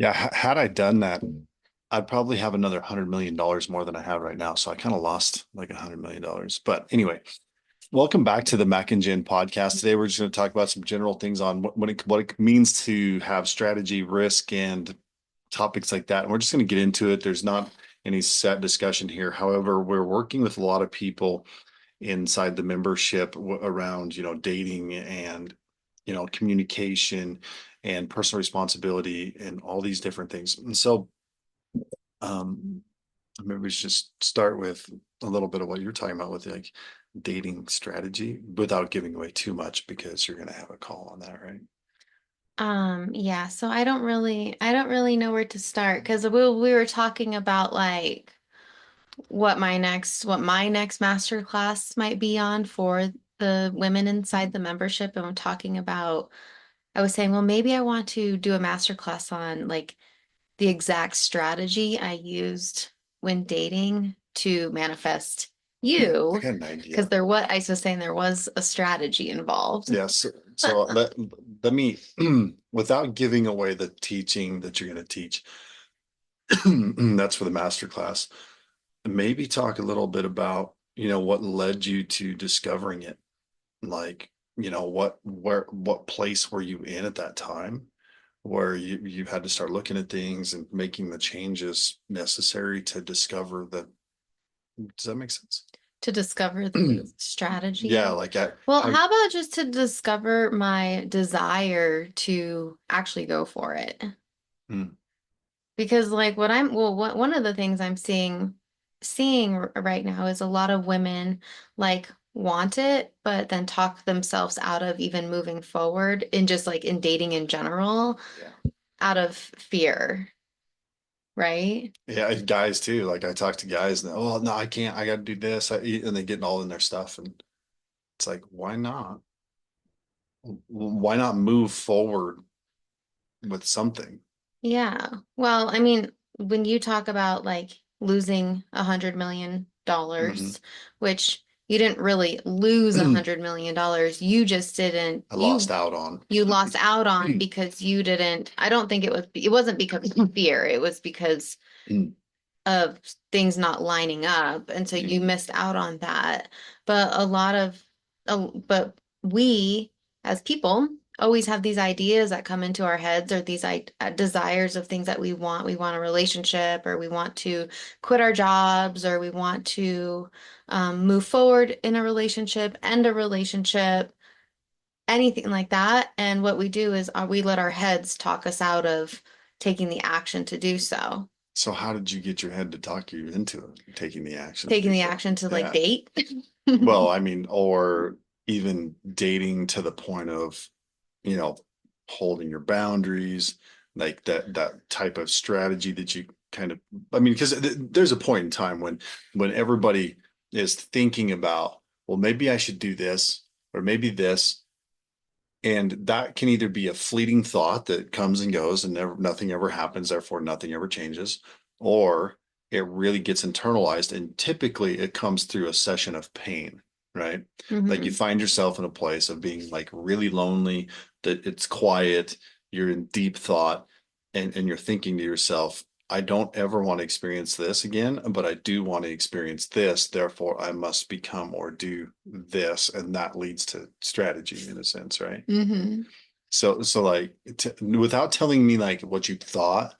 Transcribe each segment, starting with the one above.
Yeah, had I done that, I'd probably have another $100 million more than I have right now. So I kind of lost like $100 million. But anyway, welcome back to the Mac and Jenn podcast. Today we're just going to talk about some general things on what it means to have strategy, risk, and topics like that. And we're just going to get into it. There's not any set discussion here. However, we're working with a lot of people inside the membership around, dating and, communication and personal responsibility and all these different things. And so, um, maybe we should just start with a little bit of what you're talking about with like dating strategy without giving away too much because you're going to have a call on that, right? Yeah, so I don't really know where to start because we were talking about like what my next master class might be on for the women inside the membership, and we're talking about I was saying, well, maybe I want to do a master class on like the exact strategy I used when dating to manifest I you, got an because idea. I was saying there was a strategy involved. Yes. So let me, without giving away the teaching that you're going to teach, that's for the master class. Maybe talk a little bit about, what led you to discovering it. Like, what place were you in at that time where you had to start looking at things and making the changes necessary to discover that. Does that make sense? To discover the strategy. Yeah, like Well, how how about just to discover my desire to actually go for it? mm, Because like one of the things I'm seeing right now is a lot of women like want it, but then talk themselves out of even moving forward in just like in dating in general yeah. out of fear, right? Yeah, guys too. Like I talk to guys and oh no, I can't. I got to do this. And they get all in their stuff, and it's like, why not? Why not move forward with something? Yeah. Well, I mean, when you talk about like losing $100 million, Hmm. which you didn't really lose $100 million, you just didn't I lost out on. you lost out on because you didn't. I don't think it wasn't because of fear. It was because of things not lining up, and so you Mhm. missed out on that. But but we as people always have these ideas that come into our heads, or these desires of things that we want. We want a relationship, or we want to quit our jobs, or we want to move forward in a relationship, end a relationship, anything like that. And what we do is we let our heads talk us out of taking the action to do so. So how did you get your head to talk you into it, taking the action to Taking do the so? action to like Yeah. date. Well, I mean, or even dating to the point of, you know, holding your boundaries, like that type of strategy that you kind of, I mean, because there's a point in time when everybody is thinking about, well, maybe I should do this or maybe this. And that can either be a fleeting thought that comes and goes and nothing ever happens, therefore nothing ever changes, or it really gets internalized. And typically it comes through a session of pain, right? Like you Hmm. find yourself in a place of being like really lonely, that it's quiet, you're in deep thought, and you're thinking to yourself, I don't ever want to experience this again, but I do want to experience this. Therefore, I must become or do this. And that leads to strategy in a sense, right? Hmm. So like t without telling me like what you thought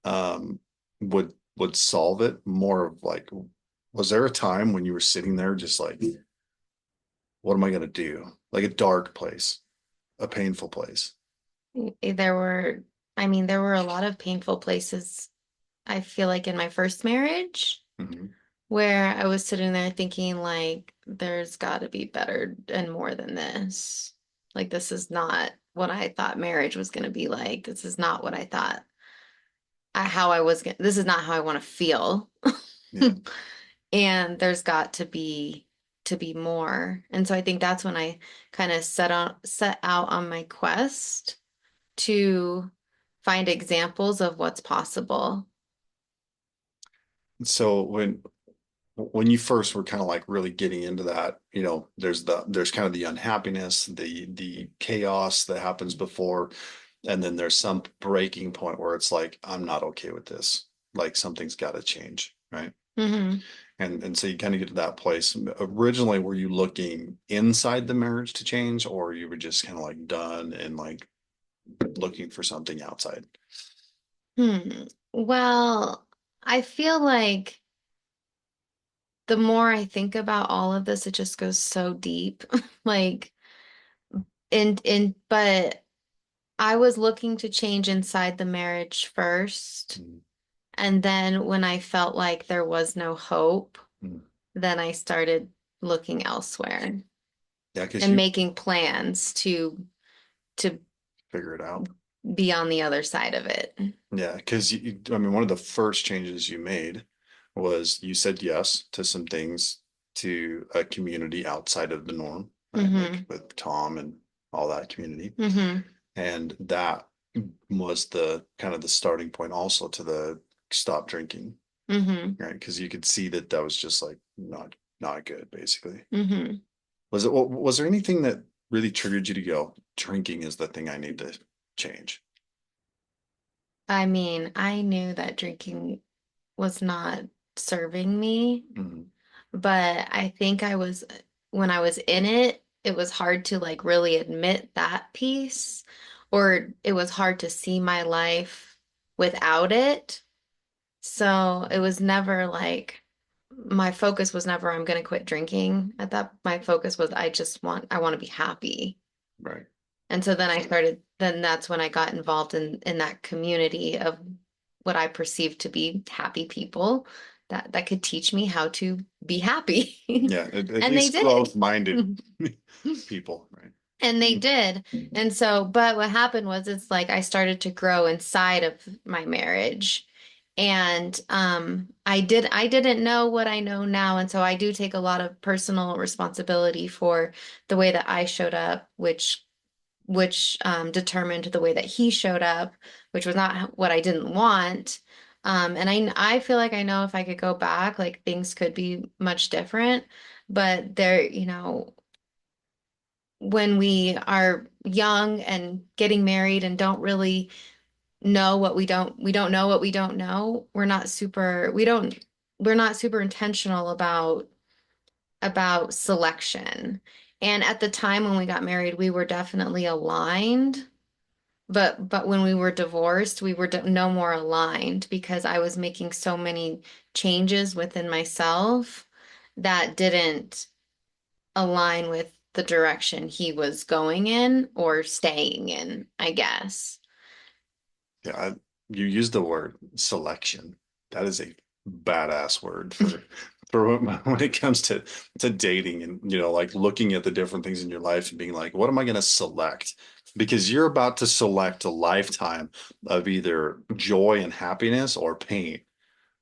um would solve it, more of like, was there a time when you were sitting there just like, what am I gonna do? Like a dark place, a painful place. There were, I mean, there were a lot of painful places, I feel like in my first marriage, Mhm. where I was sitting there thinking like, there's got to be better and more than this. Like, this is not what I thought marriage was going to be like. This is not what I thought how I was going this is not how I want to feel. Yeah. And there's got to be more. And so I think that's when I kind of set out on my quest to find examples of what's possible. So when you first were kind of like really getting into that, there's kind of the unhappiness, the chaos that happens before. And then there's some breaking point where it's like, I'm not okay with this. Like something's got to change, right? Hmm. And so you kind of get to that place. Originally, were you looking inside the marriage to change, or you were just kind of like done and like looking for something outside? Well, I feel like the more I think about all of this, it just goes so deep. Like, but I was looking to change inside the marriage first. Mm, And then when I felt like there was no hope, mm. then I started looking elsewhere Yeah, because and you making plans to figure it out. be on the other side of it. Yeah, because I mean, one of the first changes you made was you said yes to some things to a community outside of the norm, right? Like Hmm. with Tom and all that community. Hmm. And that was the kind of the starting point also to the stop drinking, Hmm. right? Because you could see that that was just like not good, basically. Hmm. Was there anything that really triggered you to go, drinking is the thing I need to change? I mean, I knew that drinking was not serving me, Mhm. but I think when I was in it, it was hard to like really admit that piece, or it was hard to see my life without it. So it was never like my focus was never I'm going to quit drinking. At that, my focus was I want to be happy. Right. And so then that's when I got involved in that community of what I perceived to be happy people that could teach me how to be happy. Yeah, at And they least did. growth-minded people, right? And they did. And so, but what happened was it's like I started to grow inside of my marriage. And I didn't know what I know now. And so I do take a lot of personal responsibility for the way that I showed up, which determined the way that he showed up, which was not what I didn't want. And I feel like I know if I could go back, like things could be much different. But when we are young and getting married and don't really know what we don't know what we don't know, we're not super intentional about selection. And at the time when we got married, we were definitely aligned. But when we were divorced, we were no more aligned because I was making so many changes within myself that didn't align with the direction he was going in or staying in, I guess. Yeah, you used the word selection. That is a badass word for when it comes to dating and like looking at the different things in your life and being like, what am I going to select? Because you're about to select a lifetime of either joy and happiness or pain.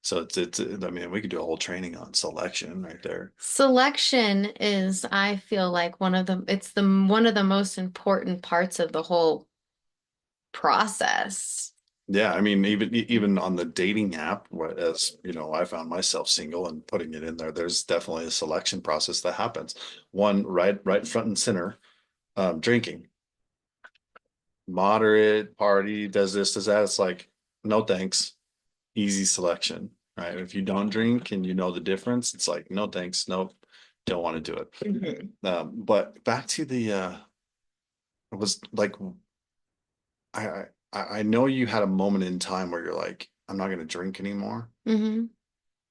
So it's I mean, we could do a whole training on selection right there. Selection is, I feel like one of the most important parts of the whole process. Yeah, I mean, even on the dating app, as I found myself single and putting it in there. There's definitely a selection process that happens. One right front and center, drinking, moderate party, does this, does that. It's like, no thanks, easy selection, right? If you don't drink and you know the difference, it's like, no thanks, nope, don't want to do it. Hmm. But back to it was like I I know you had a moment in time where you're like, I'm not going to drink anymore. Hmm.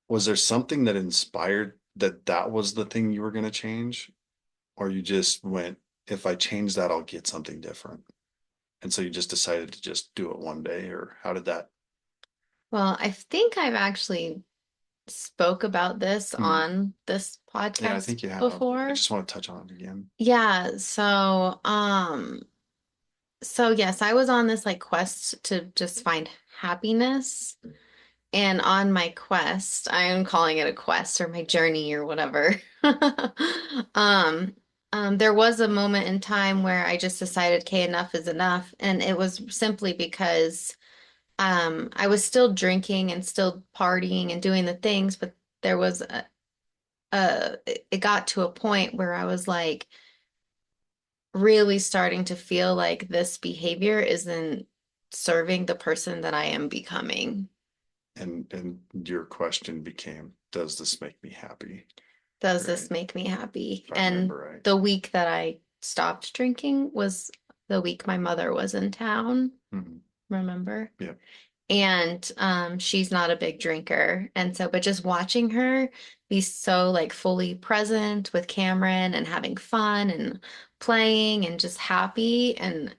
Was there something that inspired that was the thing you were going to change? Or you just went, if I change that, I'll get something different. And so you just decided to just do it one day, or how did that? Well, I think I've actually spoke about this Hmm. on this Yeah, I podcast think you have. I before. just want to touch on it again. Yeah, so yes, I was on this like quest to just find happiness. And on my quest, I am calling it a quest or my journey or whatever. Um, there was a moment in time where I just decided, okay, enough is enough. And it was simply because I was still drinking and still partying and doing the things, but there was it got to a point where I was like, really starting to feel like this behavior isn't serving the person that I am becoming. And your question became, does this make me happy? Does this Right. make me happy? If I And remember right. the week that I stopped drinking was the week my mother was in town, Mhm. remember? Yeah. And she's not a big drinker. And so, but just watching her be so like fully present with Cameron and having fun and playing and just happy and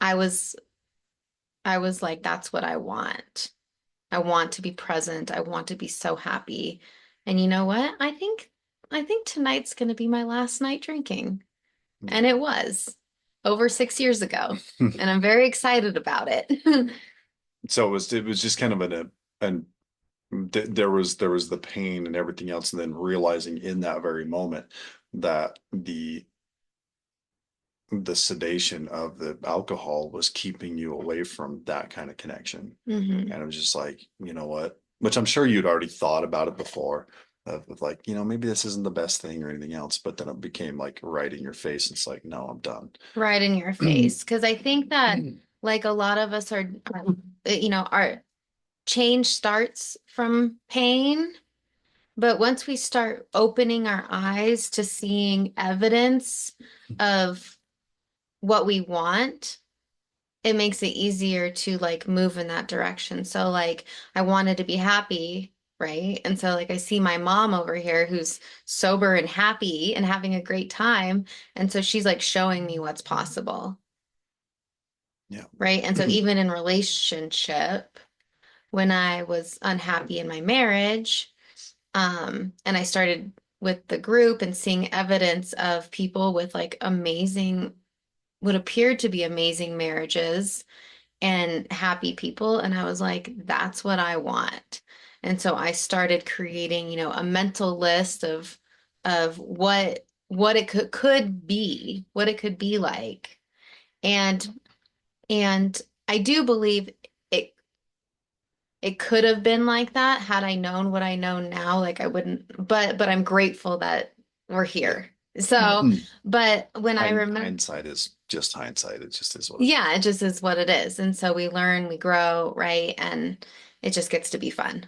I was I was like, that's what I want. I want to be present. I want to be so happy. And you know what? I think tonight's going to be my last night drinking. And Yeah. it was over 6 years ago. And I'm very excited about it. So it was just kind of an there was the pain and everything else, and then realizing in that very moment that the sedation of the alcohol was keeping you away from that kind of connection. hmm And it was just like, you know what? Which I'm sure you'd already thought about it before, of like, maybe this isn't the best thing or anything else, but then it became like right in your face. It's like, no, I'm done. Right in your face. Because I think that like a lot of us are, our change starts from pain. But once we start opening our eyes to seeing evidence of what we want, it makes it easier to like move in that direction. So like I wanted to be happy, right? And so like I see my mom over here who's sober and happy and having a great time. And so she's like showing me what's possible, Yeah. right? And so even in relationship, when I was unhappy in my marriage, and I started with the group and seeing evidence of people with like amazing, what appeared to be amazing marriages and happy people. And I was like, that's what I want. And so I started creating, a mental list of what it could be, what it could be like. And and I do believe it it could have been like that had I known what I know now. Like I wouldn't, but I'm grateful that we're Yeah. here. So, but when I remember, Hindsight is just hindsight. It just is what it yeah, it just is what it is. And so we learn, we grow, right? And it just gets to be fun.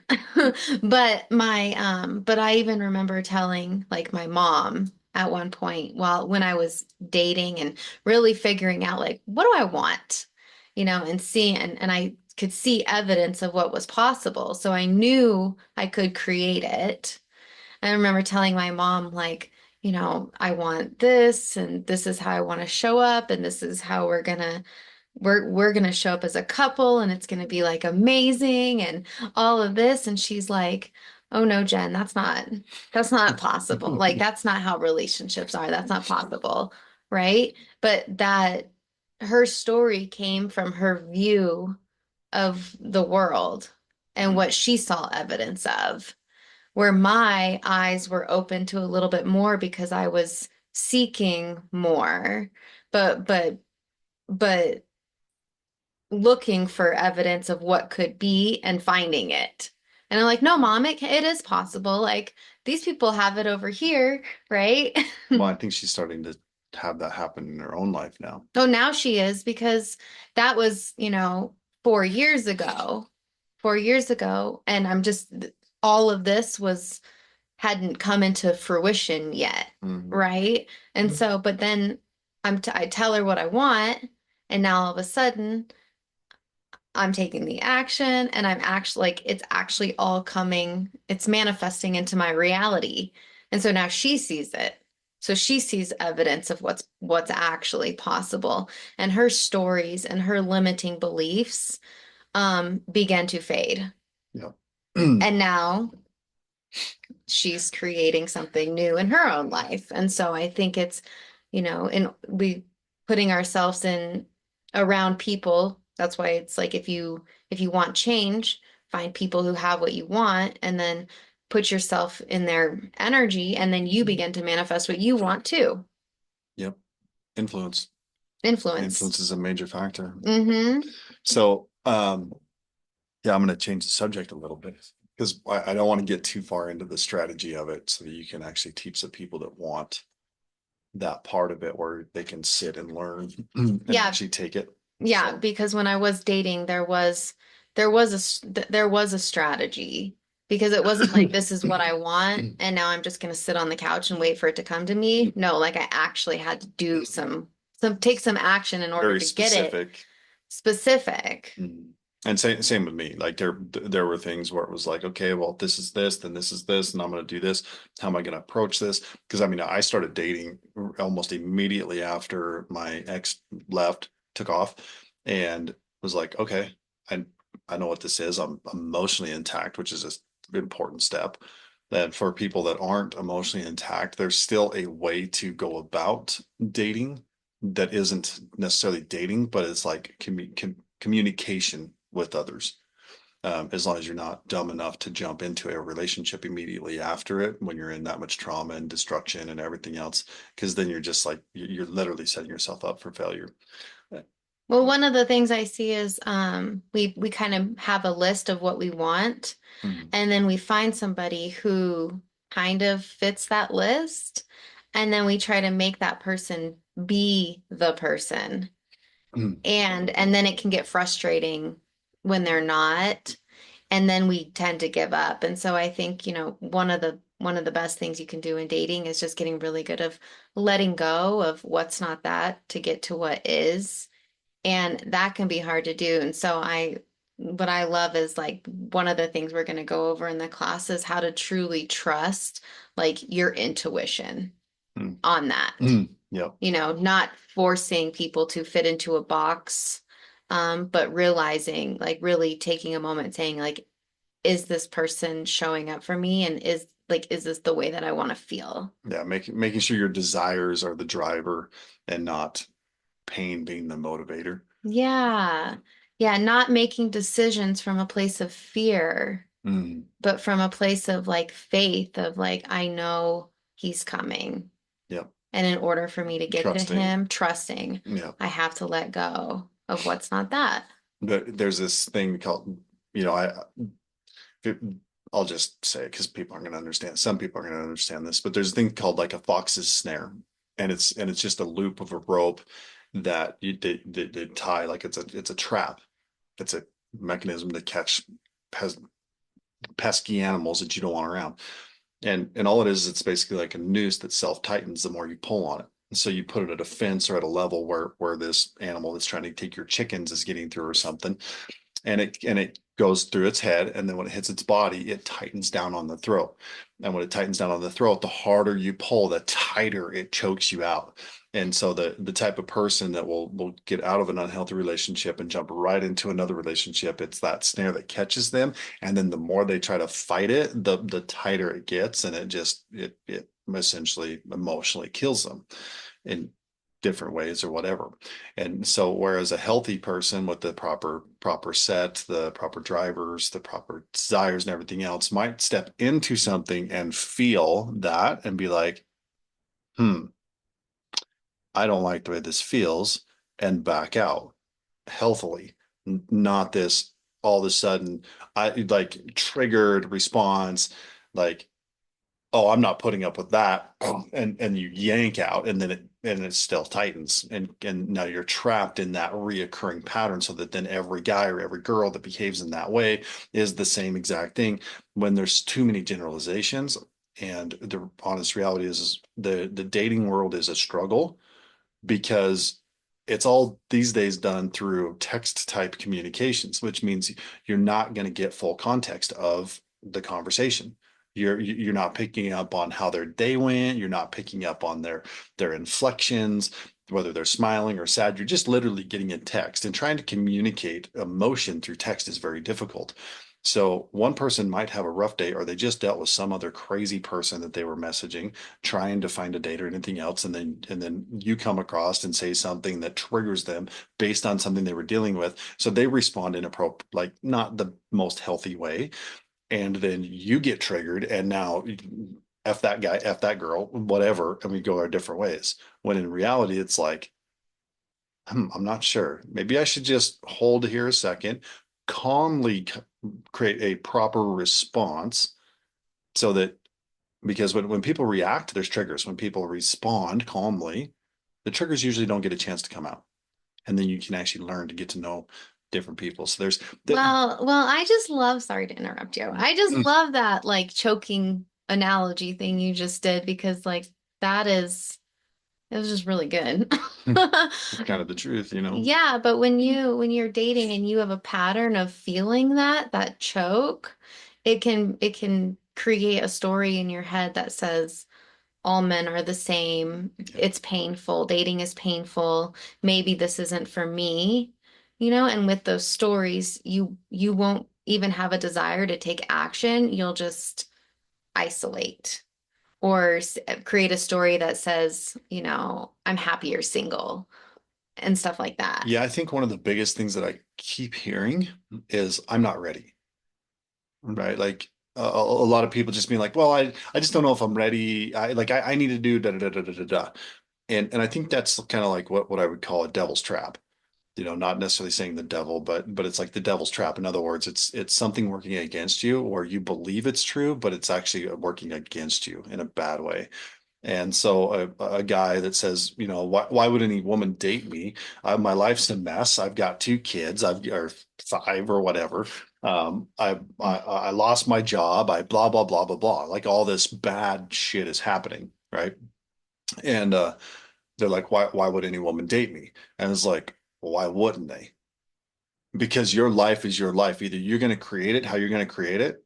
But I even remember telling like my mom at one point while when I was dating and really figuring out like, what do I want? And seeing, and I could see evidence of what was possible. So I knew I could create it. I remember telling my mom, like, I want this, and this is how I want to show up, and this is how we're gonna show up as a couple, and it's gonna be like amazing, and all of this. And she's like, "Oh no, Jen, that's not possible. Like, is. that's not how relationships are. That's not possible, right?" But that her story came from her view of the world and what she saw evidence of where my eyes were open to a little bit more because I was seeking more, but looking for evidence of what could be and finding it. And I'm like, no, mom, it is possible. Like these people have it over here, right? Well, I think she's starting to have that happen in her own life now. Oh, now she is because that was, 4 years ago, 4 years ago. And all of this hadn't come into fruition yet, Mhm. right? And so, but then I tell her what I want, and now all of a sudden I'm taking the action, and I'm actually like it's actually all coming, it's manifesting into my reality. And so now she sees it. So she sees evidence of what's actually possible, and her stories and her limiting beliefs began to fade. Yeah. And now she's creating something new in her own life. And so I think it's, in we putting ourselves in around people. That's why it's like if you want change, find people who have what you want and then put yourself in their energy and then you begin to manifest what you want too. Yep. Influence. Influence. Influence is a major factor. Mm-hmm. So, yeah, I'm going to change the subject a little bit because I don't want to get too far into the strategy of it so that you can actually teach the people that want that part of it where they can sit and learn and Yeah, actually take it. yeah, So, because when I was dating, there was a strategy because it wasn't like this is what I want and now I'm just gonna sit on the couch and wait for it to come to me. No, like I actually had to do some take some action in order very to get it specific. specific. Mhm. And same with me. Like there were things where it was like, okay, well, this is this, then this is this, and I'm going to do this. How am I going to approach this? Because I mean, I started dating almost immediately after my ex left, took off, and was like, okay, I I know what this is. I'm emotionally intact, which is an important step. That for people that aren't emotionally intact, there's still a way to go about dating that isn't necessarily dating, but it's like communication with others. As long as you're not dumb enough to jump into a relationship immediately after it when you're in that much trauma and destruction and everything else, because then you're just like you're literally setting yourself up for failure. Well, one of the things I see is we kind of have a list of what we want, Mm, and then we find somebody who kind of fits that list, and then we try to make that person be the person. mm, And then it can get frustrating when they're not, and then we tend to give up. And so I think, one of the best things you can do in dating is just getting really good of letting go of what's not that to get to what is. And that can be hard to do. And so what I love is like one of the things we're going to go over in the class is how to truly trust like your intuition mm, on that. mm. Yep. Not forcing people to fit into a box, but realizing, like really taking a moment saying like, is this person showing up for me? And is this the way that I want to feel? Yeah. Making sure your desires are the driver and not pain being the motivator. Yeah. Yeah, not making decisions from a place of fear, Mm, but from a place of like faith of like, I know he's coming. yep. And in order for me to get to Trusting. him, trusting, Yep. I have to let go of what's not that. There's this thing called, you know, it- I'll just say it because people aren't going to understand. Some people are going to understand this, but there's a thing called like a fox's snare, and it's just a loop of a rope that they tie like it's a trap. It's a mechanism to catch pes pesky animals that you don't want around. And all it is, it's basically like a noose that self tightens the more you pull on it. And so you put it at a fence or at a level where this animal that's trying to take your chickens is getting through or something, and it goes through its head, and then when it hits its body it tightens down on the throat, and when it tightens down on the throat, the harder you pull, the tighter it chokes you out. And so the type of person that will get out of an unhealthy relationship and jump right into another relationship, it's that snare that catches them, and then the more they try to fight it, the tighter it gets, and it essentially emotionally kills them in different ways or whatever. And so whereas a healthy person with the proper set, the proper drivers, the proper desires and everything else might step into something and feel that and be like, hmm, I don't like the way this feels, and back out healthily, not this all of a sudden I like triggered response, like, oh, I'm not putting up with that. And you yank out, and it still tightens, and now you're trapped in that reoccurring pattern, so that then every guy or every girl that behaves in that way is the same exact thing. When there's too many generalizations, and the honest reality is the dating world is a struggle, because it's all these days done through text type communications, which means you're not going to get full context of the conversation. You're not picking up on how their day went. You're not picking up on their inflections, whether they're smiling or sad. You're just literally getting a text, and trying to communicate emotion through text is very difficult. So one person might have a rough day, or they just dealt with some other crazy person that they were messaging, trying to find a date or anything else, and then you come across and say something that triggers them based on something they were dealing with. So they respond in like not the most healthy way, and then you get triggered, and now F that guy, F that girl, whatever, and we go our different ways. When in reality, it's like, I'm not sure. Maybe I should just hold here a second, calmly create a proper response, so that Because when people react, there's triggers. When people respond calmly, the triggers usually don't get a chance to come out. And then you can actually learn to get to know different people. So there's the Well, I just love, sorry to interrupt you. I just love that like choking analogy thing you just did because like that is it was just really good. it's kind of the truth, you know? Yeah, but when you're dating and you have a pattern of feeling that choke, it can create a story in your head that says all men are the same. Yeah. It's painful. Dating is painful. Maybe this isn't for me, you know? And with those stories, you won't even have a desire to take action. You'll just isolate or create a story that says, you know, I'm happier single and stuff like that. Yeah, I think one of the biggest things that I keep hearing is I'm not ready, right? Like a lot of people just being like, well, I just don't know if I'm ready. I need to do da da da da da da da. And I think that's kind of like what I would call a devil's trap. You know, not necessarily saying the devil, but it's like the devil's trap. In other words, it's something working against you, or you believe it's true, but it's actually working against you in a bad way. And so a guy that says, you know, why would any woman date me? My life's a mess. I've got two kids. I've or five or whatever. I lost my job. I blah blah blah blah blah. Like all this bad shit is happening, right? And they're like, why would any woman date me? And it's like, well, why wouldn't they? Because your life is your life. Either you're going to create it how you're going to create it,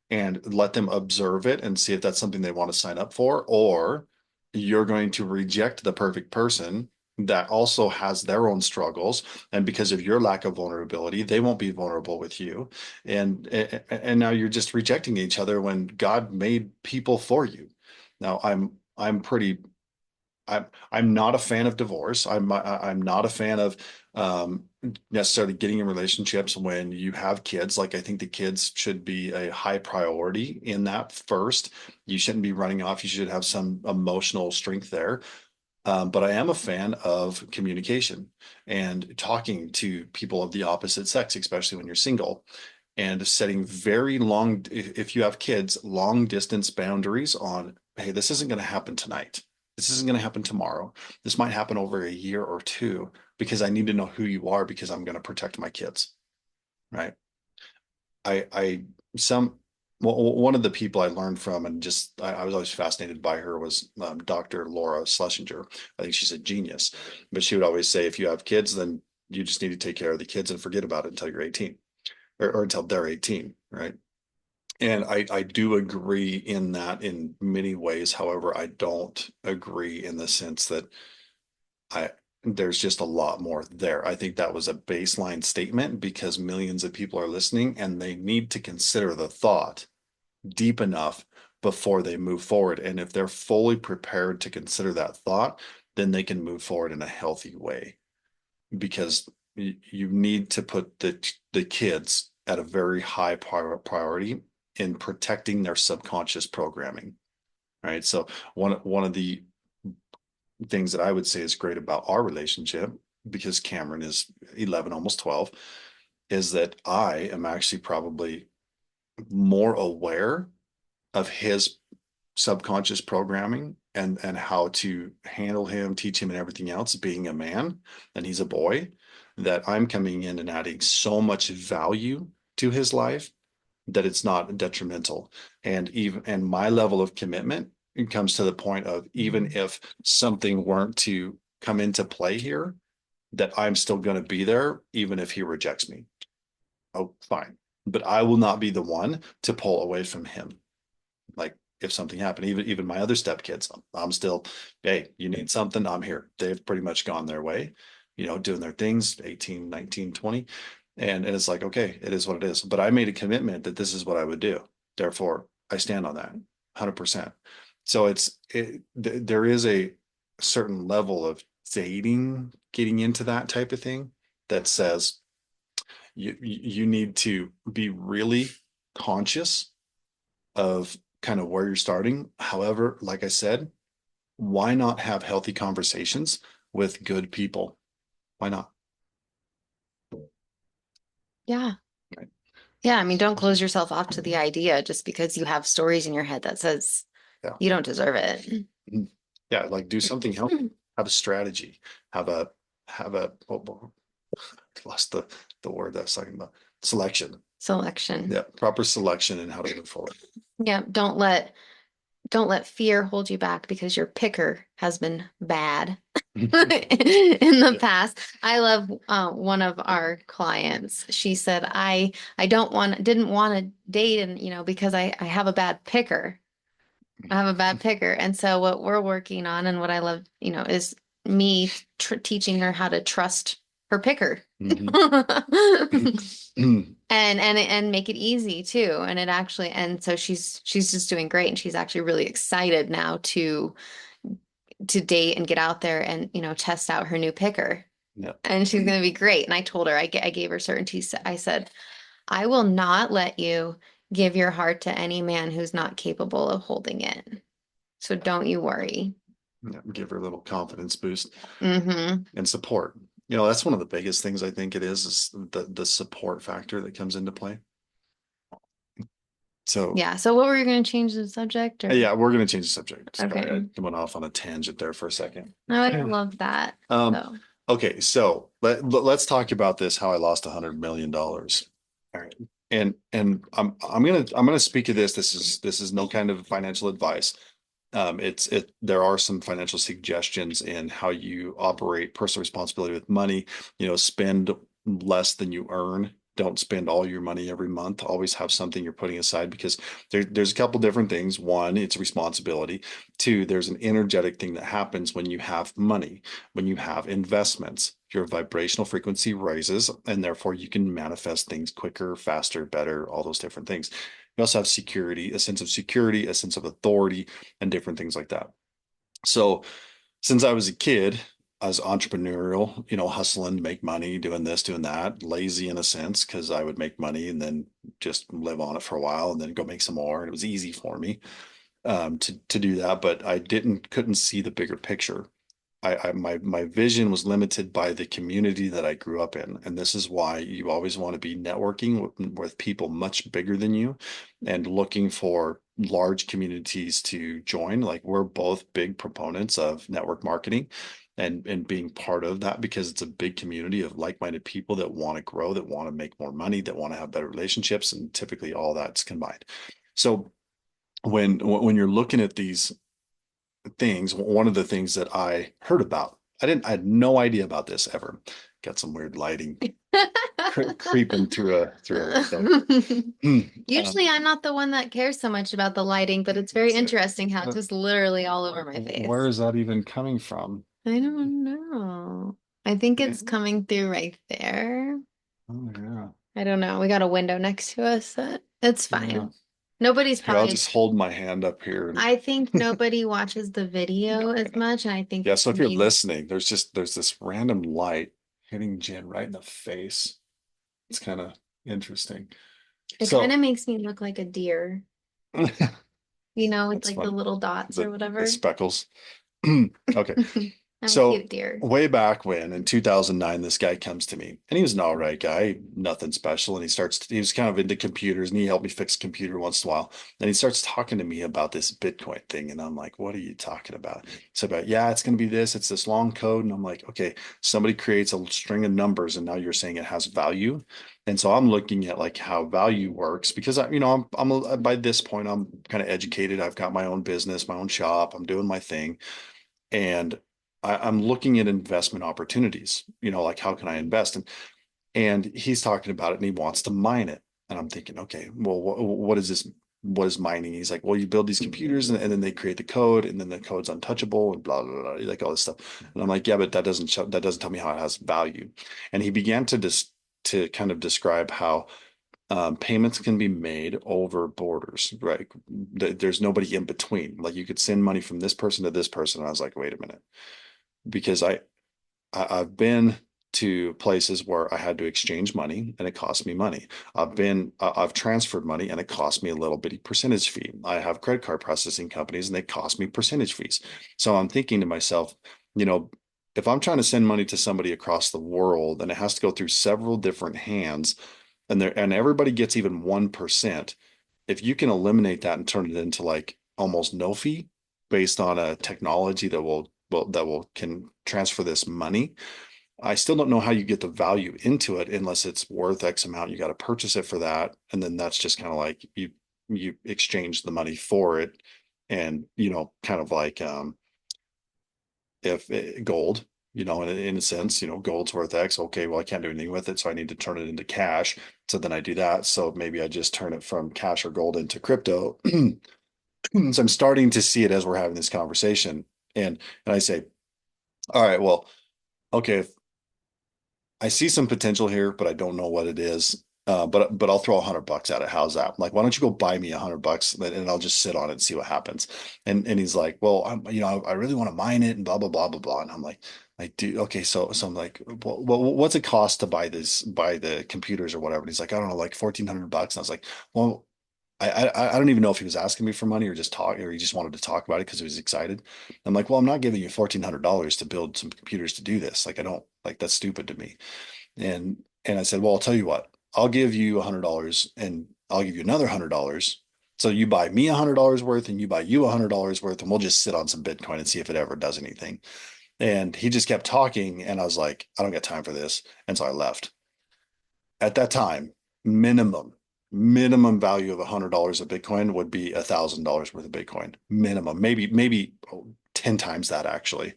and let them observe it and see if that's something they want to sign up for, or you're going to reject the perfect person that also has their own struggles. And because of your lack of vulnerability, they won't be vulnerable with you. And now you're just rejecting each other when God made people for you. Now I'm pretty I'm not a fan of divorce. I'm not a fan of um, necessarily getting in relationships when you have kids. Like I think the kids should be a high priority in that first. You shouldn't be running off. You should have some emotional strength there. But I am a fan of communication and talking to people of the opposite sex, especially when you're single, and setting very long, if you have kids, long distance boundaries on, hey, this isn't going to happen tonight. This isn't going to happen tomorrow. This might happen over a year or two because I need to know who you are because I'm going to protect my kids, right? I, some, well, one of the people I learned from and just I was always fascinated by her was Dr. Laura Schlesinger. I think she's a genius, but she would always say, if you have kids, then you just need to take care of the kids and forget about it until you're 18 or until they're 18, right? And I do agree in that in many ways. However, I don't agree in the sense that I there's just a lot more there. I think that was a baseline statement because millions of people are listening and they need to consider the thought deep enough before they move forward. And if they're fully prepared to consider that thought, then they can move forward in a healthy way because you need to put the kids at a very high priority in protecting their subconscious programming, right? So one of the things that I would say is great about our relationship, because Cameron is 11, almost 12, is that I am actually probably more aware of his subconscious programming and how to handle him, teach him, and everything else, being a man, and he's a boy, that I'm coming in and adding so much value to his life that it's not detrimental. And my level of commitment, it comes to the point of, even if something weren't to come into play here, that I'm still going to be there, even if he rejects me. Oh, fine. But I will not be the one to pull away from him. Like if something happened, even my other stepkids, I'm still, hey, you need something, I'm here. They've pretty much gone their way, doing their things, 18, 19, 20. And it's like, okay, it is what it is. But I made a commitment that this is what I would do. Therefore, I stand on that 100%. So there is a certain level of dating, getting into that type of thing that says you need to be really conscious of kind of where you're starting. However, like I said, why not have healthy conversations with good people? Why not? Yeah. Right. Yeah, I mean, don't close yourself off to the idea just because you have stories in your head that says Yeah. You don't deserve it. Mhm. Yeah, like do something healthy. Have a strategy. Have a lost the word that I was talking about. Selection. Selection. Yeah, proper selection and how to move forward. Yeah, don't let fear hold you back because your picker has been bad in the Yeah. past. I love one of our clients. She said, I didn't want to date and because I have a bad picker. I have a bad picker. And so what we're working on and what I love, is me tr teaching her how to trust her picker. Mhm. And make it easy too. And it actually and so she's just doing great and she's actually really excited now to date and get out there and test out her new picker. Yeah. And she's going to be great. And I told her I gave her certainty. I said, I will not let you give your heart to any man who's not capable of holding it. So don't you worry. Yeah. Give her a little confidence boost Mm-hmm. and support. That's one of the biggest things I think it is the support factor that comes into play. So Yeah. So what were you going to change the subject or? yeah, we're gonna change the subject. Sorry, Okay. I went off on a tangent there for a second. No, I love that. Um, So, okay, so let's talk about this, how I lost $100 million. All right. And I'm gonna speak to this. This is no kind of financial advice. There are some financial suggestions in how you operate personal responsibility with money. Spend less than you earn. Don't spend all your money every month. Always have something you're putting aside because there's a couple different things. One, it's responsibility. Two, there's an energetic thing that happens when you have money, when you have investments. Your vibrational frequency rises, and therefore you can manifest things quicker, faster, better, all those different things. You also have security, a sense of security, a sense of authority, and different things like that. So since I was a kid, I was entrepreneurial, hustling to make money, doing this, doing that, lazy in a sense, because I would make money and then just live on it for a while and then go make some more. And it was easy for me to do that, but I couldn't see the bigger picture. My vision was limited by the community that I grew up in, and this is why you always want to be networking with people much bigger than you, and looking for large communities to join. Like we're both big proponents of network marketing, and being part of that because it's a big community of like-minded people that want to grow, that want to make more money, that want to have better relationships, and typically all that's combined. So when you're looking at these things, one of the things that I heard about, I had no idea about this ever. Got some weird lighting creeping through a window. usually I'm not the one that cares so much about the lighting, but it's very interesting how it's just literally all over my Where face. is that even coming from? I don't know. I think Yeah. it's coming through right there. Oh yeah. I don't know. We got a window next to us. It's Yeah. fine. Nobody's Here, I'll probably, just hold my hand up here and I think nobody watches the video as much, and I think yeah, it's so if you're me. listening, there's this random light hitting Jen right in the face. It's kind of interesting. It kind So of makes me look like a deer, with that's like the funny. little dots or The whatever. speckles. Okay. I'm a So cute deer. way back when in 2009, this guy comes to me and he was an all right guy, nothing special. And he was kind of into computers and he helped me fix a computer once in a while. And he starts talking to me about this Bitcoin thing. And I'm like, what are you talking about? It's about, yeah, it's going to be this, it's this long code. And I'm like, okay, somebody creates a string of numbers and now you're saying it has value. And so I'm looking at like how value works because by this point, I'm kind of educated. I've got my own business, my own shop. I'm doing my thing. And I'm looking at investment opportunities, like how can I invest? And he's talking about it and he wants to mine it. And I'm thinking, okay, well, what is this? What is mining? He's like, well, you build these computers and then they create the code and then the code's untouchable and blah, blah, blah, like all this stuff. And I'm like, yeah, but that doesn't tell me how it has value. And he began to kind of describe how payments can be made over borders, right? There's nobody in between. Like you could send money from this person to this person. And I was like, wait a minute, because I've been to places where I had to exchange money and it cost me money. I've transferred money and it cost me a little bitty percentage fee. I have credit card processing companies and they cost me percentage fees. So I'm thinking to myself, you know, if I'm trying to send money to somebody across the world and it has to go through several different hands and everybody gets even 1%, if you can eliminate that and turn it into like almost no fee based on a technology that will can transfer this money. I still don't know how you get the value into it unless it's worth X amount. You got to purchase it for that. And then that's just kind of like you exchange the money for it. And, kind of like if gold, in a sense, gold's worth X. Okay, well, I can't do anything with it, so I need to turn it into cash. So then I do that. So maybe I just turn it from cash or gold into crypto. So I'm starting to see it as we're having this conversation. And I say, all right, well, okay, I see some potential here, but I don't know what it is. But I'll throw $100 at it. How's that? Like, why don't you go buy me $100 and I'll just sit on it and see what happens. And he's like, well, I really want to mine it and blah blah blah blah blah. And I'm like, I do. Okay, so I'm like, well, what's it cost to buy the computers or whatever? And he's like, I don't know, like $1,400. And I was like, well, I don't even know if he was asking me for money or just talk or he just wanted to talk about it because he was excited. I'm like, well, I'm not giving you $1,400 to build some computers to do this. Like, I don't like that's stupid to me. And I said, well, I'll tell you what, I'll give you $100 and I'll give you another $100. So you buy me $100 worth and you buy you $100 worth, and we'll just sit on some Bitcoin and see if it ever does anything. And he just kept talking, and I was like, I don't got time for this. And so I left. At that time, minimum value of $100 of Bitcoin would be $1,000 worth of Bitcoin. Minimum, maybe 10 times that actually.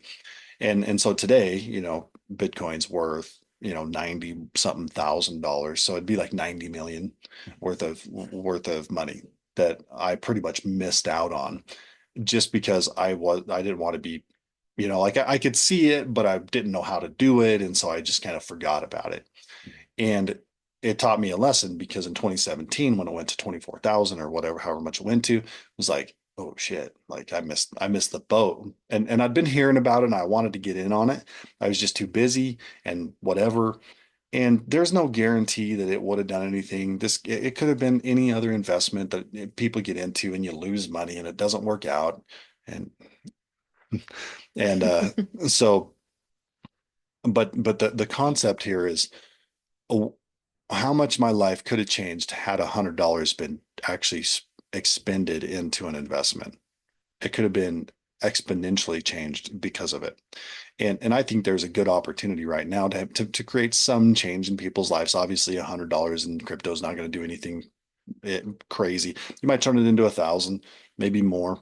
And so today, Bitcoin's worth, 90 something $1,000. So it'd be like 90 million worth of money that I pretty much missed out on just because I didn't want to be, like I could see it, but I didn't know how to do it. And so I just kind of forgot about it. And it taught me a lesson because in 2017, when it went to 24,000 or whatever, however much it went to, it was like, oh shit, like I missed the boat. And I'd been hearing about it and I wanted to get in on it. I was just too busy and whatever. And there's no guarantee that it would have done anything. It could have been any other investment that people get into and you lose money and it doesn't work out. And and so but the concept here is oh, how much my life could have changed had $100 been actually expended into an investment. It could have been exponentially changed because of it. And I think there's a good opportunity right now to create some change in people's lives. Obviously, $100 in crypto is not going to do anything crazy. You might turn it into 1,000, maybe more.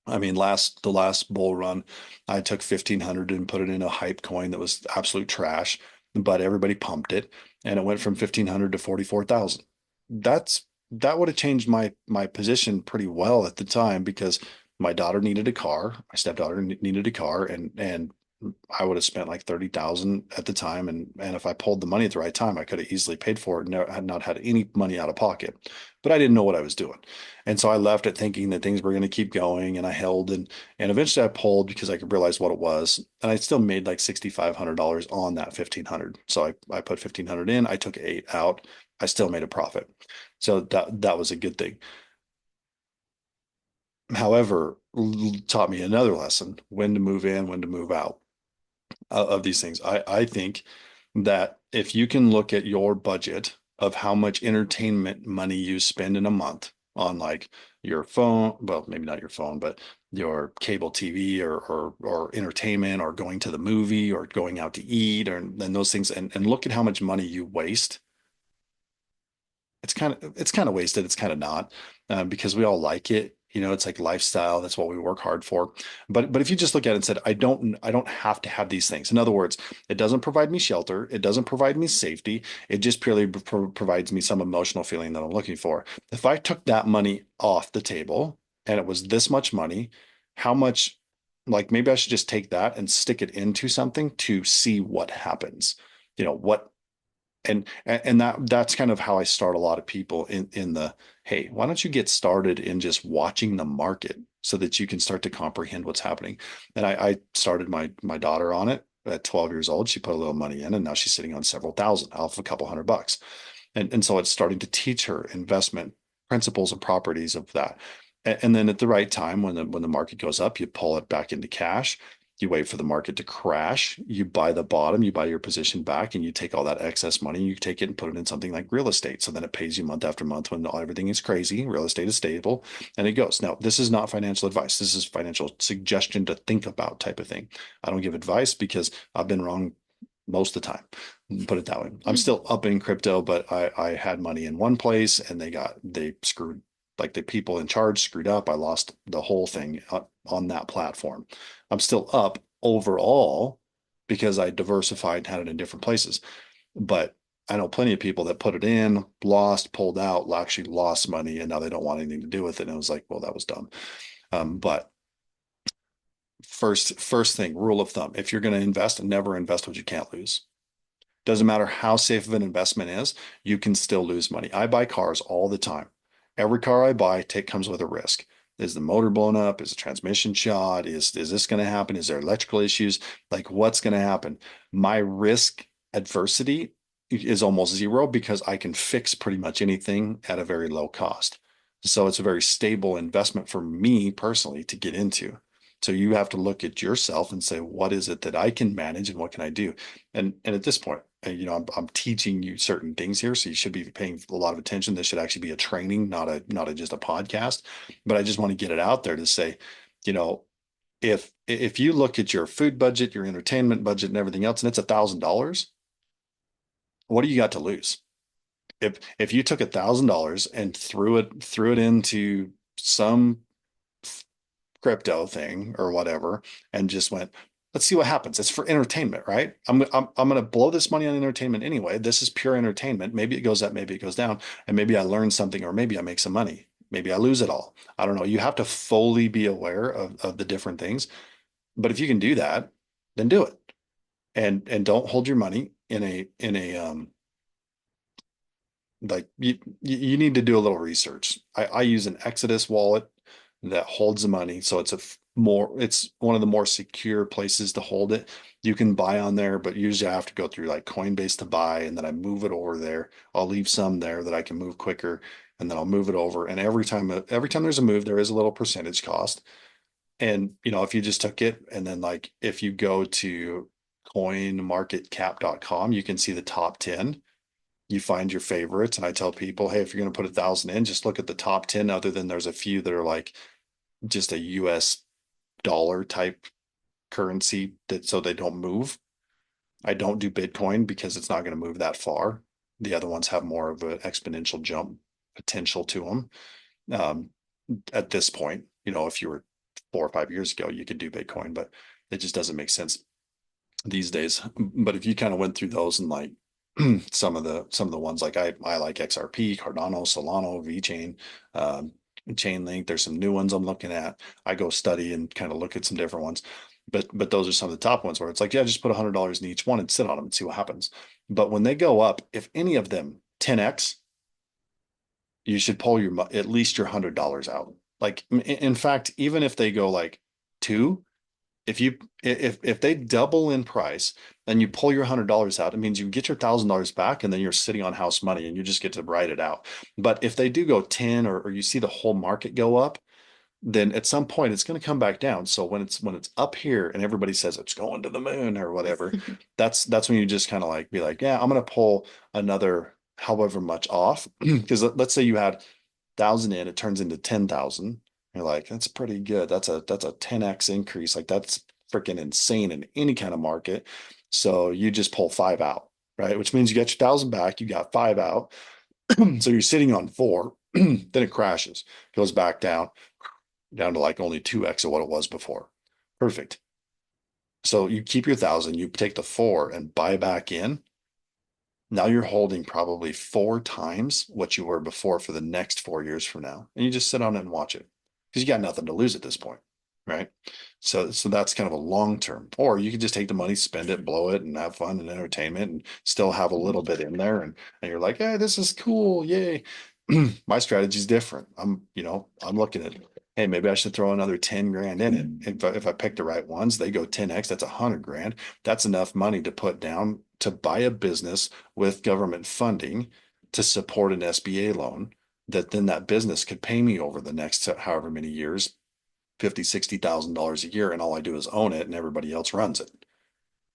I mean, the last bull run, I took 1,500 and put it in a hype coin that was absolute trash, but everybody pumped it, and it went from 1,500 to 44,000. That would have changed my position pretty well at the time because my daughter needed a car, my stepdaughter needed a car, and I would have spent like 30,000 at the time, and if I pulled the money at the right time, I could have easily paid for it and had not had any money out of pocket. But I didn't know what I was doing. And so I left it thinking that things were going to keep going, and I held and eventually I pulled because I could realize what it was. And I still made like $6,500 on that 1,500. So I put 1,500 in, I took eight out, I still made a profit. So that was a good thing. However, taught me another lesson, when to move in, when to move out of these things. I think that if you can look at your budget of how much entertainment money you spend in a month on like your phone, well, maybe not your phone, but your cable TV or entertainment or going to the movie or going out to eat or and those things and look at how much money you waste. It's kind of wasted. It's kind of not because we all like it. It's like lifestyle. That's what we work hard for. But if you just look at it and said, I don't have to have these things. In other words, it doesn't provide me shelter. It doesn't provide me safety. It just purely provides me some emotional feeling that I'm looking for. If I took that money off the table and it was this much money, how much, like maybe I should just take that and stick it into something to see what happens. What and that's kind of how I start a lot of people in the, hey, why don't you get started in just watching the market so that you can start to comprehend what's happening. And I started my daughter on it at 12 years old. She put a little money in and now she's sitting on several thousand off a couple $100. And so it's starting to teach her investment principles and properties of that. And then at the right time when the market goes up, you pull it back into cash. You wait for the market to crash, you buy the bottom, you buy your position back, and you take all that excess money, you take it and put it in something like real estate. So then it pays you month after month when everything is crazy. Real estate is stable and it goes. Now, this is not financial advice. This is financial suggestion to think about type of thing. I don't give advice because I've been wrong most of the time. Put it that way. I'm still up in crypto, but I had money in one place and they screwed, like the people in charge screwed up. I lost the whole thing on that platform. I'm still up overall because I diversified and had it in different places. But I know plenty of people that put it in, lost, pulled out, actually lost money, and now they don't want anything to do with it. And I was like, well, that was dumb. But first thing, rule of thumb, if you're going to invest, never invest what you can't lose. Doesn't matter how safe of an investment is, you can still lose money. I buy cars all the time. Every car I buy comes with a risk. Is the motor blown up? Is the transmission shot? Is this going to happen? Is there electrical issues? Like what's going to happen? My risk adversity is almost zero because I can fix pretty much anything at a very low cost. So it's a very stable investment for me personally to get into. So you have to look at yourself and say, what is it that I can manage and what can I do? And at this point, I'm teaching you certain things here, so you should be paying a lot of attention. This should actually be a training, not a just a podcast. But I just want to get it out there to say, you know, if you look at your food budget, your entertainment budget, and everything else, and it's $1,000, what do you got to lose? If you took $1,000 and threw it into some crypto thing or whatever and just went, let's see what happens. It's for entertainment, right? I'm going to blow this money on entertainment anyway. This is pure entertainment. Maybe it goes up, maybe it goes down, and maybe I learn something or maybe I make some money. Maybe I lose it all. I don't know. You have to fully be aware of the different things. But if you can do that, then do it. And don't hold your money in a like you need to do a little research. I use an Exodus wallet that holds the money, so it's one of the more secure places to hold it. You can buy on there, but usually I have to go through like Coinbase to buy, and then I move it over there. I'll leave some there that I can move quicker, and then I'll move it over. And every time there's a move, there is a little percentage cost. And if you just took it, and then like if you go to coinmarketcap.com, you can see the top 10. You find your favorites. And I tell people, hey, if you're going to put 1,000 in, just look at the top 10, other than there's a few that are like just a US dollar type currency that so they don't move. I don't do Bitcoin because it's not going to move that far. The other ones have more of an exponential jump potential to them. Um, at this point, if you were 4 or 5 years ago, you could do Bitcoin, but it just doesn't make sense these days. But if you kind of went through those and like some of the ones like I like XRP, Cardano, Solano, VeChain, um, Chainlink. There's some new ones I'm looking at. I go study and kind of look at some different ones, but those are some of the top ones where it's like, yeah, just put $100 in each one and sit on them and see what happens. But when they go up, if any of them 10x, you should pull at least your $100 out. Like in fact, even if they go like two, if they double in price, then you pull your $100 out, it means you get your $1,000 back and then you're sitting on house money and you just get to write it out. But if they do go 10 or you see the whole market go up, then at some point it's going to come back down. So when it's up here and everybody says it's going to the moon or whatever, that's when you just kind of like be like, yeah, I'm going to pull another however much off. Because let's say you had 1,000 in, it turns into 10,000. You're like, that's pretty good. That's a 10x increase. Like that's freaking insane in any kind of market. So you just pull five out, right? Which means you got your 1,000 back, you got five out. So you're sitting on four, then it crashes, goes back down to like only 2x of what it was before. Perfect. So you keep your 1,000, you take the four and buy back in. Now you're holding probably four times what you were before for the next 4 years from now. And you just sit on it and watch it because you got nothing to lose at this point. Right. So that's kind of a long term. Or you can just take the money, spend it, blow it, and have fun and entertainment and still have a little bit in there. And you're like, hey, this is cool. Yay. My strategy is different. I'm looking at, hey, maybe I should throw another 10 grand in it. If I pick the right ones, they go 10x, that's 100 grand. That's enough money to put down to buy a business with government funding to support an SBA loan that then that business could pay me over the next however many years 50, $60,000 a year and all I do is own it and everybody else runs it.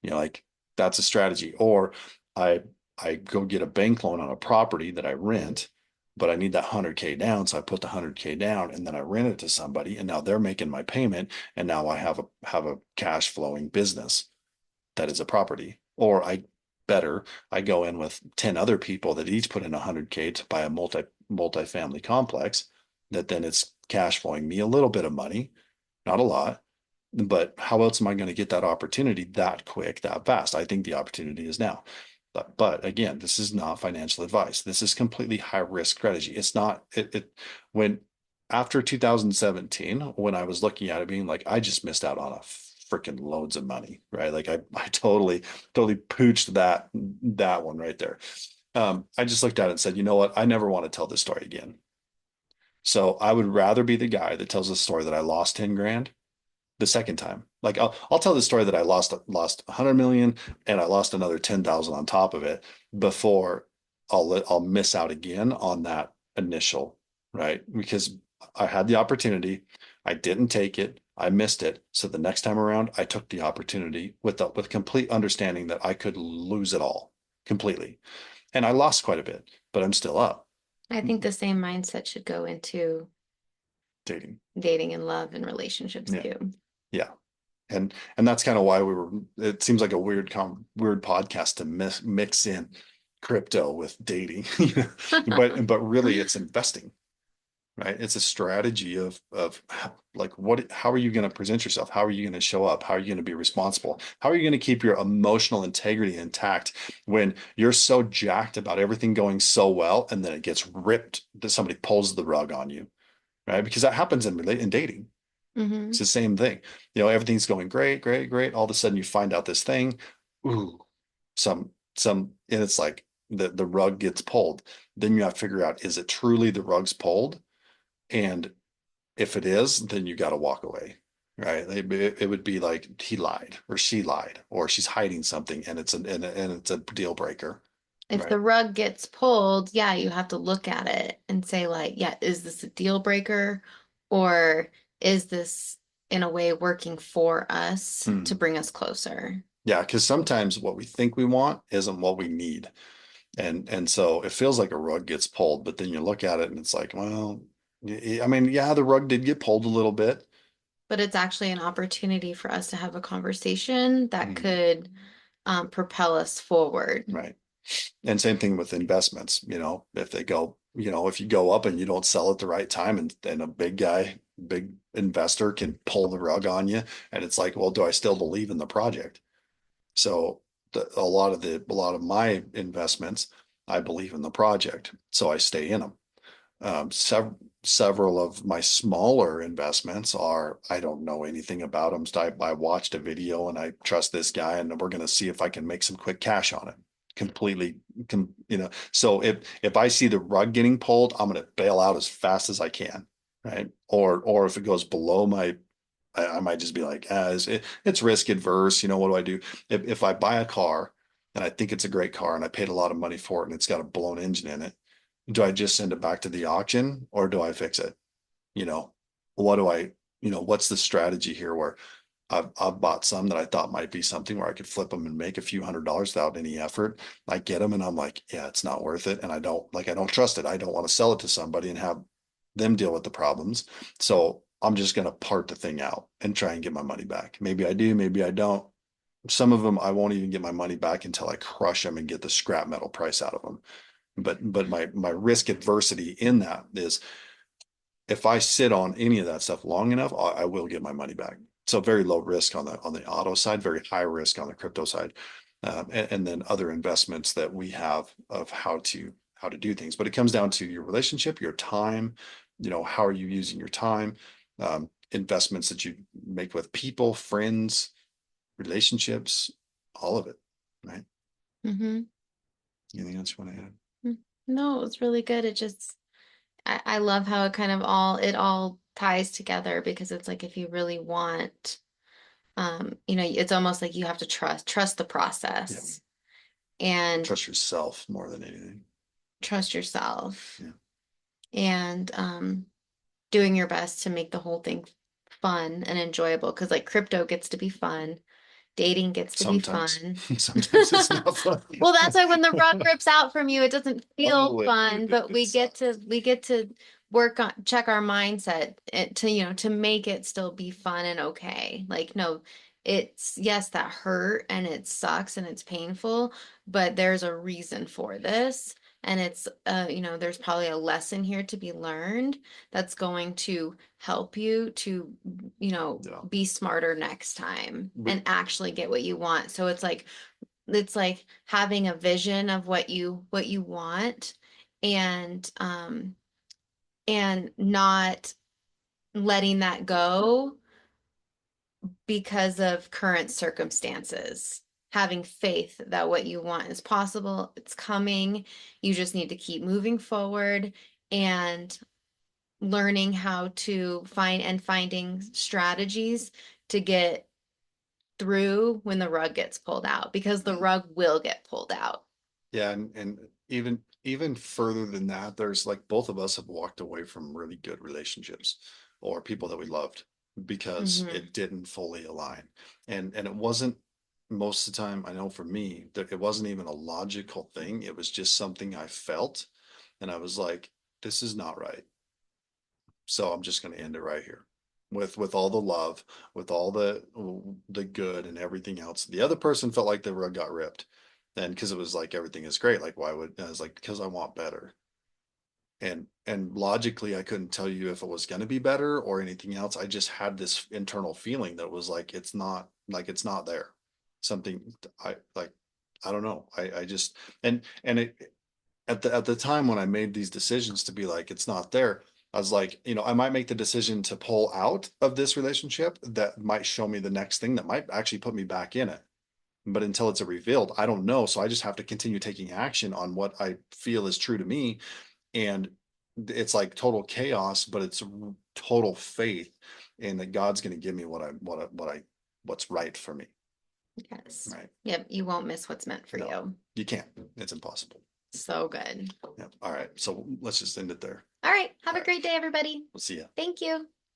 Like that's a strategy. Or I I go get a bank loan on a property that I rent, but I need that 100K down. So I put the 100K down and then I rent it to somebody and now they're making my payment. And now I have a cash flowing business that is a property. Or I go in with 10 other people that each put in 100K to buy a multi-family complex that then it's cash flowing me a little bit of money, not a lot. But how else am I going to get that opportunity that quick, that fast? I think the opportunity is now. But again, this is not financial advice. This is completely high risk strategy. It's not when after 2017, when I was looking at it being like, I just missed out on a freaking loads of money, right? Like I totally pooched that one right there. I just looked at it and said, you know what? I never want to tell this story again. So I would rather be the guy that tells the story that I lost 10 grand the second time. Like I'll tell the story that I lost 100 million and I lost another 10,000 on top of it before I'll miss out again on that initial, right? Because I had the opportunity, I didn't take it, I missed it. So the next time around, I took the opportunity with complete understanding that I could lose it all completely. And I lost quite a bit, but I'm still up I think the same mindset should go into dating. dating and love and relationships Yeah. too. Yeah. And that's kind of why it seems like a weird podcast to mix in crypto with dating. But really it's investing, right? It's a strategy of like how are you going to present yourself? How are you going to show up? How are you going to be responsible? How are you going to keep your emotional integrity intact when you're so jacked about everything going so well and then it gets ripped that somebody pulls the rug on you, right? Because that happens in dating. It's Hmm. the same thing. Everything's going great, great, great. All of a sudden you find out this thing, ooh, and it's like the rug gets pulled. Then you have to figure out, is it truly the rug's pulled? And if it is, then you got to walk away, right? It would be like he lied or she lied or she's hiding something and it's a deal breaker, If right? the rug gets pulled, yeah, you have to look at it and say, like, yeah, is this a deal breaker or is this in a way working for us to Hmm. bring us closer? Yeah, because sometimes what we think we want isn't what we need. And so it feels like a rug gets pulled, but then you look at it and it's like, well, I mean, yeah, the rug did get pulled a little bit. But it's actually an opportunity for us to have a conversation that Mm, could propel us forward. right. And same thing with investments, if you go up and you don't sell at the right time and a big investor can pull the rug on you. And it's like, well, do I still believe in the project? So a lot of my investments, I believe in the project. So I stay in them. Several of my smaller investments are, I don't know anything about them. So I watched a video and I trust this guy and we're going to see if I can make some quick cash on it. Completely, so if I see the rug getting pulled, I'm going to bail out as fast as I can, right? Or if it goes below I might just be like, it's risk adverse. What do I do? If I buy a car and I think it's a great car and I paid a lot of money for it and it's got a blown engine in it, do I just send it back to the auction or do I fix it? You know, what do I, what's the strategy here where I've bought some that I thought might be something where I could flip them and make a few $100s without any effort. I get them and I'm like, yeah, it's not worth it. And I don't trust it. I don't want to sell it to somebody and have them deal with the problems. So I'm just going to part the thing out and try and get my money back. Maybe I do, maybe I don't. Some of them I won't even get my money back until I crush them and get the scrap metal price out of them. But my risk adversity in that is if I sit on any of that stuff long enough, I will get my money back. So very low risk on the auto side, very high risk on the crypto side, and then other investments that we have of how to do things. But it comes down to your relationship, your time. How are you using your time? Investments that you make with people, friends, relationships, all of it, right? Hmm. Anything else you want to add? No, it was really good. I love how it all ties together because it's like if you really want, it's almost like you have to trust the Yeah, process and trust yourself more than anything. trust yourself Yeah. and doing your best to make the whole thing fun and enjoyable because like crypto gets to be fun, dating gets to be Sometimes, fun. sometimes it's not fun. Well, that's why when the rug rips out from you, it doesn't feel Oh, fun, but it sucks. we get to work on check our mindset to, to make it still be fun and okay. Like, no, it's yes, that hurt and it sucks and it's painful, but there's a reason for this. And it's there's probably a lesson here to be learned that's going to help you to, Yeah. be smarter next time We, and actually get what you want. So it's like having a vision of what you want and not letting that go because of current circumstances. Having faith that what you want is possible, it's coming. You just need to keep moving forward and learning how to finding strategies to get through when the rug gets pulled out because the rug will get pulled out. yeah, and even further than that, there's like both of us have walked away from really good relationships or people that we loved because Hmm. it didn't fully align. And it wasn't most of the time, I know for me, that it wasn't even a logical thing. It was just something I felt. And I was like, this is not right. So I'm just going to end it right here with all the love, with all the good and everything else. The other person felt like the rug got ripped. And because it was like everything is great, like why would I was like, because I want better. And logically I couldn't tell you if it was going to be better or anything else. I just had this internal feeling that was it's not there. Something I like I don't know. I just and it at the time when I made these decisions to be like, it's not there, I was like, I might make the decision to pull out of this relationship that might show me the next thing that might actually put me back in it. But until it's revealed, I don't know. So I just have to continue taking action on what I feel is true to me. And it's like total chaos, but it's total faith in that God's going to give me what's right for me. Yes. Right. Yep, you won't miss what's meant for No, you. you can't. It's impossible. So good. Yeah. All right. So let's just end it there. All right, have All a right. great day, everybody. We'll see you. Thank you.